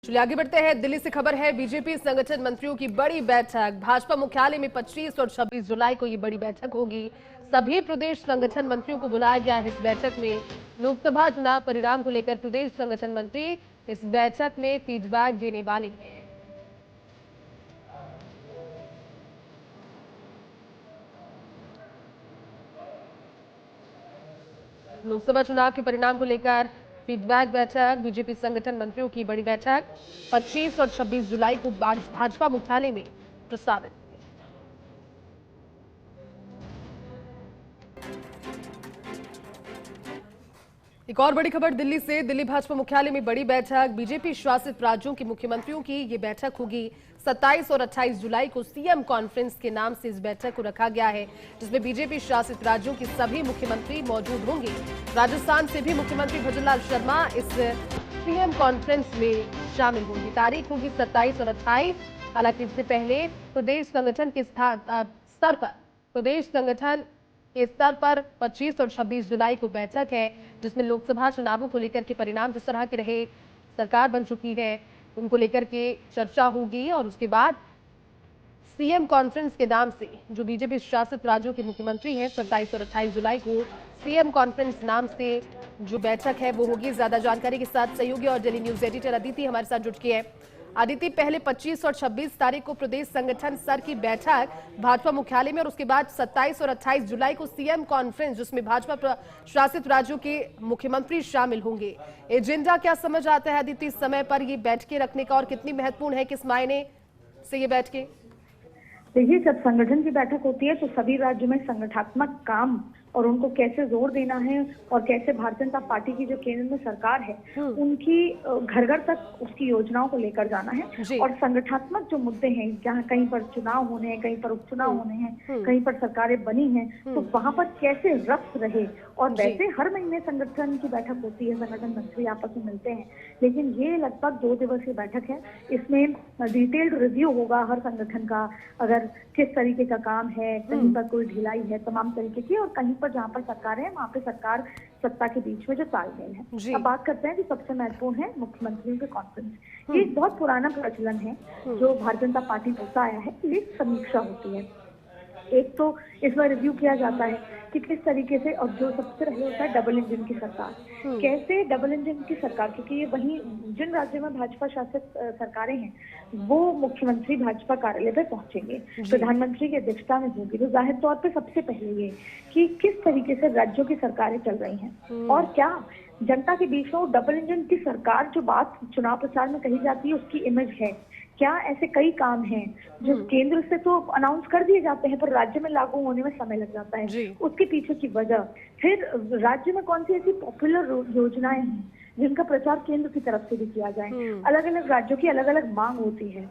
चलिए आगे बढ़ते हैं। दिल्ली से खबर है, बीजेपी संगठन मंत्रियों की बड़ी बैठक। भाजपा मुख्यालय में 25 और 26 जुलाई को ये बड़ी बैठक होगी। सभी प्रदेश संगठन मंत्रियों को बुलाया गया है इस बैठक में। लोकसभा चुनाव परिणाम को लेकर प्रदेश संगठन मंत्री इस बैठक में फीडबैक देने वाले हैं। लोकसभा चुनाव के परिणाम को लेकर फीडबैक बैठक, बीजेपी संगठन मंत्रियों की बड़ी बैठक 25 और 26 जुलाई को भाजपा मुख्यालय में प्रस्तावित। एक और बड़ी खबर दिल्ली से। दिल्ली भाजपा मुख्यालय में बड़ी बैठक, बीजेपी शासित राज्यों के मुख्यमंत्रियों की ये बैठक होगी। 27 और 28 जुलाई को सीएम कॉन्फ्रेंस के नाम से इस बैठक को रखा गया है, जिसमें बीजेपी शासित राज्यों के सभी मुख्यमंत्री मौजूद होंगे। राजस्थान से भी मुख्यमंत्री भजनलाल शर्मा इस सीएम कॉन्फ्रेंस में शामिल होंगे। तारीख होगी 27 और 28। हालांकि इससे पहले प्रदेश संगठन के स्तर पर 25 और 26 जुलाई को बैठक है, जिसमें लोकसभा चुनावों को लेकर के परिणाम जिस तरह के रहे, सरकार बन चुकी है, उनको लेकर के चर्चा होगी। और उसके बाद सीएम कॉन्फ्रेंस के नाम से जो बीजेपी शासित राज्यों के मुख्यमंत्री हैं, 27 और 28 जुलाई को सीएम कॉन्फ्रेंस नाम से जो बैठक है वो होगी। ज्यादा जानकारी के साथ सहयोगी और दिल्ली न्यूज एडिटर अदिति हमारे साथ जुट गई है। अदिति, पहले 25 और 26 तारीख को प्रदेश संगठन स्तर की बैठक भाजपा मुख्यालय में, और उसके बाद 27 और 28 जुलाई को सीएम कॉन्फ्रेंस, जिसमें भाजपा शासित राज्यों के मुख्यमंत्री शामिल होंगे। एजेंडा क्या समझ आता है अदिति इस समय पर ये बैठकें रखने का, और कितनी महत्वपूर्ण है, किस मायने से ये बैठकें? देखिए, जब संगठन की बैठक होती है तो सभी राज्यों में संगठनात्मक काम और उनको कैसे जोर देना है और कैसे भारतीय जनता पार्टी की जो केंद्र में सरकार है उनकी घर घर तक उसकी योजनाओं को लेकर जाना है। और संगठनात्मक जो मुद्दे हैं, जहाँ कहीं पर चुनाव होने हैं, कहीं पर उपचुनाव होने हैं, कहीं पर सरकारें बनी हैं, तो वहां पर कैसे रफ्त रहे। और वैसे हर महीने संगठन की बैठक होती है, संगठन मंत्री आपस में मिलते हैं, लेकिन ये लगभग 2 दिवसीय बैठक है। इसमें डिटेल्ड रिव्यू होगा हर संगठन का, अगर किस तरीके का काम है, कहीं पर कोई ढिलाई है, तमाम तरीके की, और कहीं पर जहाँ पर सरकार है वहाँ पे सरकार सत्ता के बीच में जो तालमेल है। अब बात करते हैं कि सबसे महत्वपूर्ण है मुख्यमंत्रियों के कॉन्फ्रेंस। ये एक बहुत पुराना प्रचलन है जो भारतीय जनता पार्टी होता आया है। ये समीक्षा होती है, एक तो इसमें रिव्यू किया जाता है कि किस तरीके से, और जो सबसे पहले होता है डबल इंजन की सरकार, कैसे डबल इंजन की सरकार, क्योंकि ये वहीं जिन राज्यों में भाजपा शासित सरकारें हैं वो मुख्यमंत्री भाजपा कार्यालय पे पहुंचेंगे, प्रधानमंत्री की अध्यक्षता में होगी। तो जाहिर तौर पे सबसे पहले ये कि किस तरीके से राज्यों की सरकारें चल रही हैं और क्या जनता के बीच में वो डबल इंजन की सरकार जो बात चुनाव प्रचार में कही जाती है उसकी इमेज है। क्या ऐसे कई काम हैं जो केंद्र से तो अनाउंस कर दिए जाते हैं पर राज्य में लागू होने में समय लग जाता है, उसके पीछे की वजह, फिर राज्य में कौन सी ऐसी पॉपुलर योजनाएं हैं जिनका प्रचार केंद्र की तरफ से भी किया जाए। अलग अलग राज्यों की अलग अलग मांग होती है।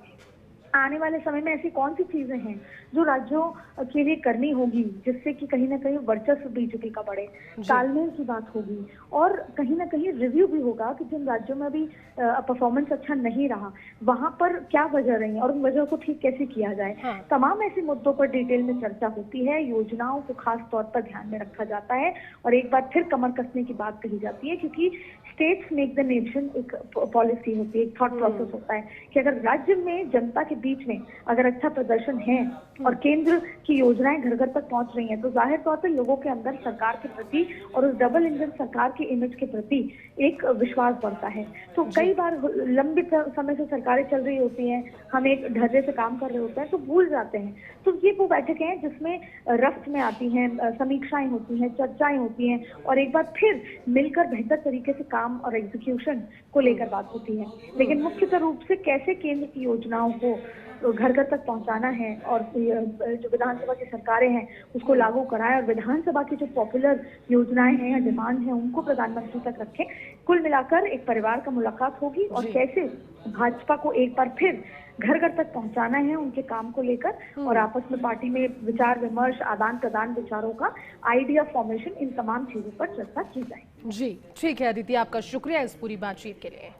आने वाले समय में ऐसी कौन सी चीजें हैं जो राज्यों के लिए करनी होगी जिससे कि कहीं ना कहीं वर्चस्व बीजेपी का बढ़े, तालमेल की बात होगी, और कहीं ना कहीं रिव्यू भी होगा कि जिन राज्यों में भी परफॉर्मेंस अच्छा नहीं रहा वहां पर क्या वजह रही और उन वजह को ठीक कैसे किया जाए। तमाम ऐसे मुद्दों पर डिटेल में चर्चा होती है, योजनाओं को खास तौर पर ध्यान में रखा जाता है और एक बार फिर कमर कसने की बात कही जाती है, क्योंकि स्टेट्स मेक द नेशन एक पॉलिसी होती है, एक थॉट प्रोसेस होता है कि अगर राज्य में जनता के बीच में अगर अच्छा प्रदर्शन है और केंद्र की योजनाएं घर घर तक पहुंच रही हैं तो जाहिर तौर पर लोगों के अंदर सरकार के प्रति और उस डबल इंजन सरकार की इमेज के प्रति एक विश्वास बढ़ता है। तो कई बार लंबे समय से सरकारें चल रही होती हैं, हम एक ढर्रे से काम कर रहे होते हैं तो भूल जाते हैं। तो ये वो बैठकें हैं जिसमें रफ्त में आती हैं, समीक्षाएं होती हैं, चर्चाएं होती हैं और एक बार फिर मिलकर बेहतर तरीके से काम और एग्जीक्यूशन को लेकर बात होती है। लेकिन मुख्यतः रूप से कैसे केंद्र की योजनाओं को घर घर तक पहुंचाना है और जो विधानसभा की सरकारें हैं उसको लागू कराएं और विधानसभा की जो पॉपुलर योजनाएं हैं या डिमांड है उनको प्रधानमंत्री तक रखें। कुल मिलाकर एक परिवार का मुलाकात होगी और कैसे भाजपा को एक बार फिर घर घर तक पहुंचाना है उनके काम को लेकर, और आपस में पार्टी में विचार विमर्श, आदान प्रदान विचारों का, आइडिया फॉर्मेशन, इन तमाम चीजों पर चर्चा की जाए। जी ठीक है अदिति, आपका शुक्रिया इस पूरी बातचीत के लिए।